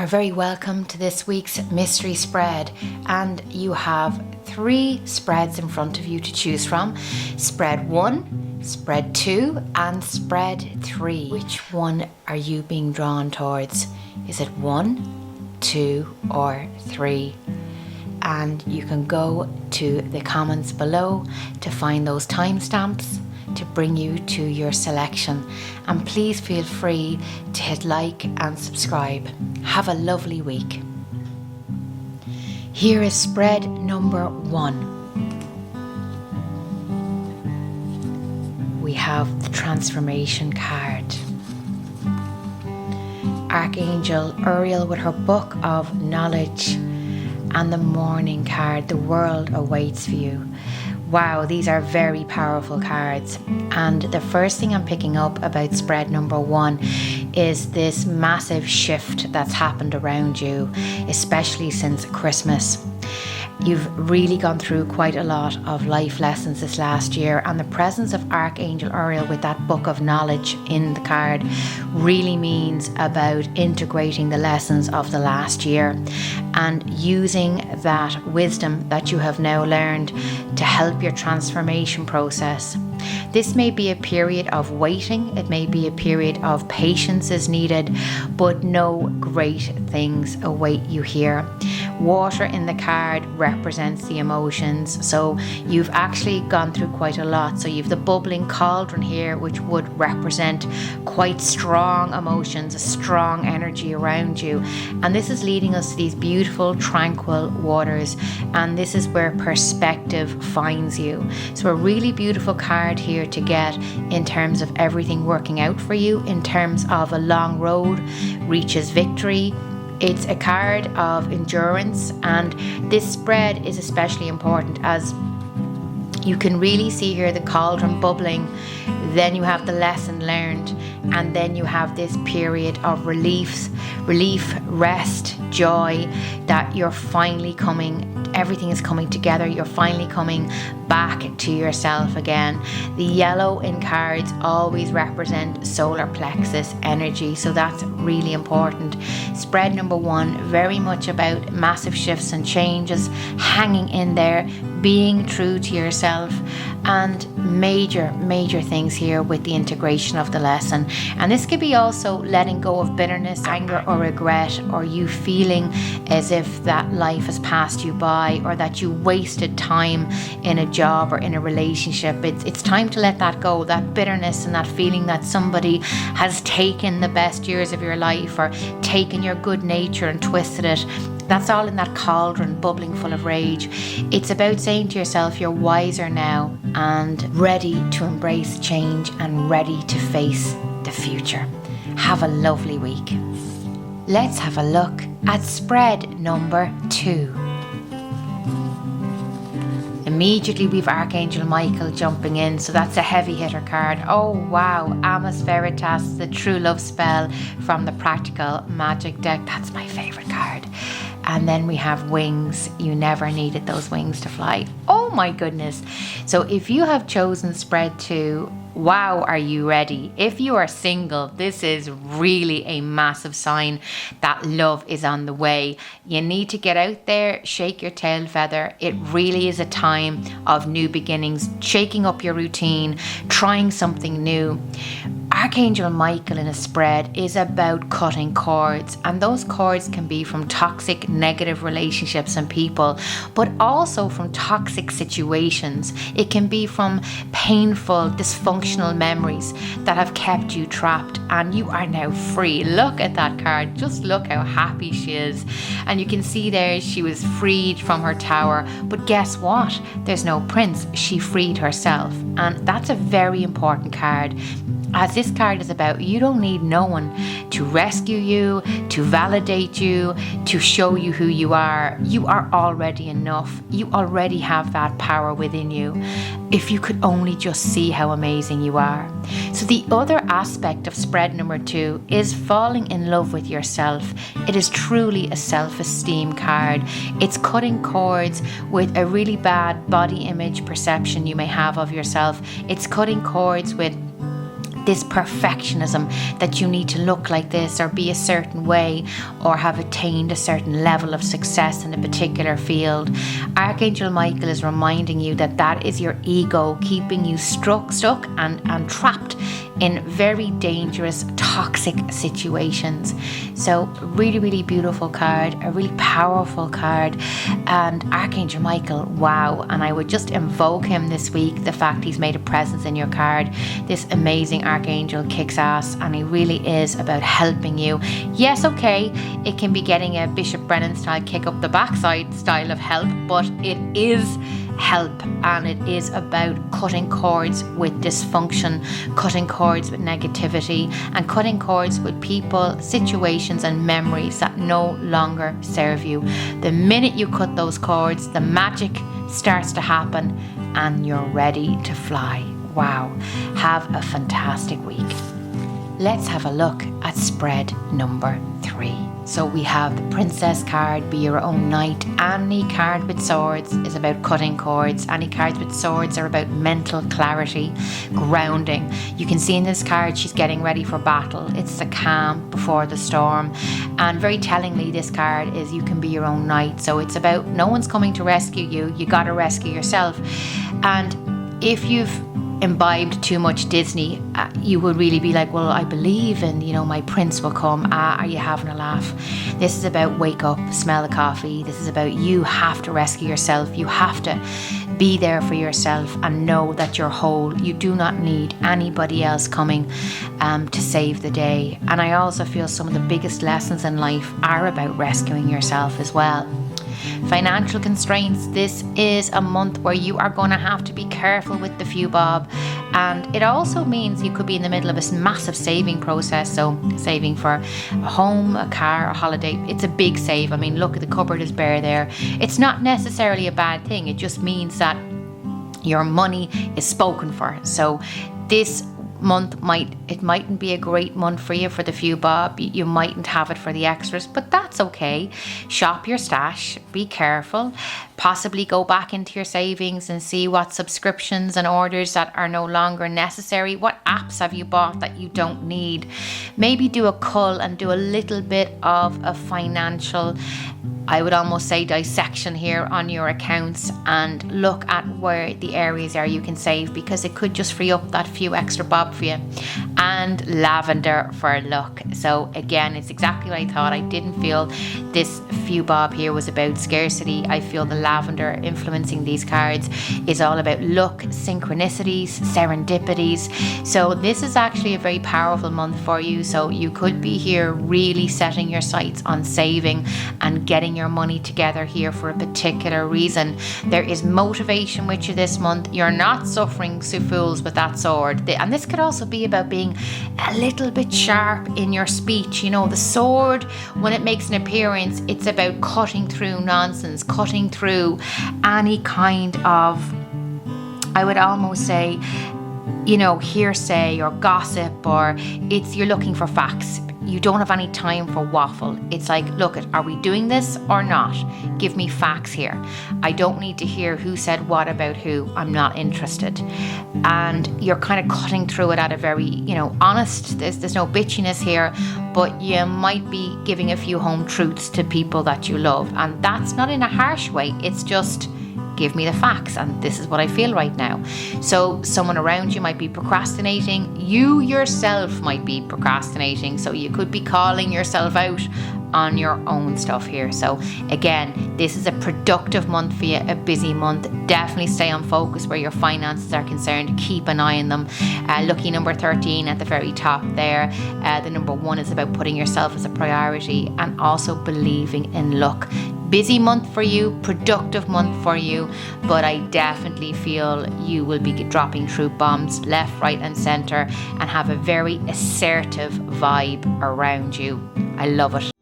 are very welcome to this week's mystery spread, and you have 3 spreads in front of you to choose from. Spread 1, spread 2 and spread 3. Which one are you being drawn towards? Is it 1, 2 or 3? And you can go to the comments below to find those timestamps to bring you to your selection, and please feel free to hit like and subscribe. Have a lovely week. Here is spread number 1. We have the transformation card. Archangel Uriel with her book of knowledge, and the morning card, the world awaits for you. Wow, these are very powerful cards. And the first thing I'm picking up about spread number 1 is this massive shift that's happened around you, especially since Christmas. You've really gone through quite a lot of life lessons this last year, and the presence of Archangel Uriel with that book of knowledge in the card really means about integrating the lessons of the last year and using that wisdom that you have now learned to help your transformation process. This may be a period of waiting, it may be a period of patience is needed, but no great things await you here. Water in the card represents the emotions, so you've actually gone through quite a lot. So you've the bubbling cauldron here, which would represent quite strong emotions, a strong energy around you, and this is leading us to these beautiful tranquil waters, and this is where perspective finds you. So a really beautiful card here to get in terms of everything working out for you, in terms of a long road reaches victory. It's a card of endurance, and this spread is especially important as you can really see here the cauldron bubbling, then you have the lesson learned, and then you have this period of relief, rest, joy, that you're finally everything is coming together, you're finally coming back to yourself again. The yellow in cards always represent solar plexus energy, so that's really important. Spread number 1, very much about massive shifts and changes, hanging in there, being true to yourself, and major things here with the integration of the lesson. And this could be also letting go of bitterness, anger or regret, or you feeling as if that life has passed you by, or that you wasted time in a job or in a relationship. It's time to let that go, that bitterness and that feeling that somebody has taken the best years of your life or taken your good nature and twisted it. That's all in that cauldron bubbling full of rage. It's about saying to yourself, you're wiser now and ready to embrace change and ready to face the future. Have a lovely week. Let's have a look at spread number 2. Immediately we've Archangel Michael jumping in, so that's a heavy hitter card. Oh wow, Amos Veritas, the true love spell from the Practical Magic deck. That's my favourite card. And then we have wings. You never needed those wings to fly. Oh my goodness. So if you have chosen spread 2, wow, are you ready? If you are single, this is really a massive sign that love is on the way. You need to get out there, shake your tail feather. It really is a time of new beginnings, shaking up your routine, trying something new. Archangel Michael in a spread is about cutting cords, and those cords can be from toxic, negative relationships and people, but also from toxic situations. It can be from painful, dysfunctional memories that have kept you trapped, and you are now free. Look at that card. Just look how happy she is. And you can see there she was freed from her tower, but guess what? There's no prince. She freed herself, and that's a very important card. As this card is about, you don't need no one to rescue you, to validate you, to show you who you are. You are already enough. You already have that power within you. If you could only just see how amazing you are. So the other aspect of spread number 2 is falling in love with yourself. It is truly a self-esteem card. It's cutting cords with a really bad body image perception you may have of yourself. It's cutting cords with this perfectionism that you need to look like this or be a certain way or have attained a certain level of success in a particular field. Archangel Michael is reminding you that that is your ego keeping you stuck and trapped in very dangerous, toxic situations. So really, really beautiful card, a really powerful card. And Archangel Michael, wow. And I would just invoke him this week, the fact he's made a presence in your card. This amazing Archangel kicks ass, and he really is about helping you. Yes, okay, it can be getting a Bishop Brennan style kick up the backside style of help, but it is help, and it is about cutting cords with dysfunction, cutting cords with negativity, and cutting cords with people, situations and memories that no longer serve you. The minute you cut those cords, the magic starts to happen and you're ready to fly. Wow, have a fantastic week. Let's have a look at spread number 3. So we have the Princess card, be your own knight. Any card with swords is about cutting cords. Any cards with swords are about mental clarity, grounding. You can see in this card she's getting ready for battle. It's the calm before the storm. And very tellingly, this card is you can be your own knight. So it's about no one's coming to rescue you. You got to rescue yourself. And if you've imbibed too much Disney, you would really be like, well, I believe in, my prince will come. Are you having a laugh? This is about wake up, smell the coffee. This is about you have to rescue yourself. You have to be there for yourself and know that you're whole. You do not need anybody else coming to save the day. And I also feel some of the biggest lessons in life are about rescuing yourself as well. Financial constraints. This is a month where you are going to have to be careful with the few bob, and it also means you could be in the middle of a massive saving process. So saving for a home, a car, a holiday. It's a big save. I mean, look, the cupboard is bare there. It's not necessarily a bad thing. It just means that your money is spoken for. So this month mightn't be a great month for you for the few bob. You mightn't have it for the extras, but that's okay. Shop your stash, be careful, possibly go back into your savings and see what subscriptions and orders that are no longer necessary. What apps have you bought that you don't need? Maybe do a cull and do a little bit of a financial, I would almost say, dissection here on your accounts and look at where the areas are you can save, because it could just free up that few extra bob for you. And lavender for luck. So again, it's exactly what I thought. I didn't feel this few bob here was about scarcity. I feel the lavender influencing these cards is all about luck, synchronicities, serendipities. So this is actually a very powerful month for you. So you could be here really setting your sights on saving and getting your money together here for a particular reason. There is motivation with you this month. You're not suffering fools with that sword. And this could also be about being a little bit sharp in your speech. The sword, when it makes an appearance, it's about cutting through nonsense, cutting through any kind of, I would almost say, hearsay or gossip, or you're looking for facts. You don't have any time for waffle. It's like, look, are we doing this or not? Give me facts here. I don't need to hear who said what about who. I'm not interested. And you're kind of cutting through it at a very, honest, there's no bitchiness here, but you might be giving a few home truths to people that you love. And that's not in a harsh way. It's just, give me the facts, and this is what I feel right now. So someone around you might be procrastinating. You yourself might be procrastinating. So you could be calling yourself out on your own stuff here. So again, this is a productive month for you, a busy month. Definitely stay on focus where your finances are concerned. Keep an eye on them. Lucky number 13 at the very top there. The number 1 is about putting yourself as a priority and also believing in luck. Busy month for you, productive month for you, but I definitely feel you will be dropping truth bombs left, right and centre and have a very assertive vibe around you. I love it.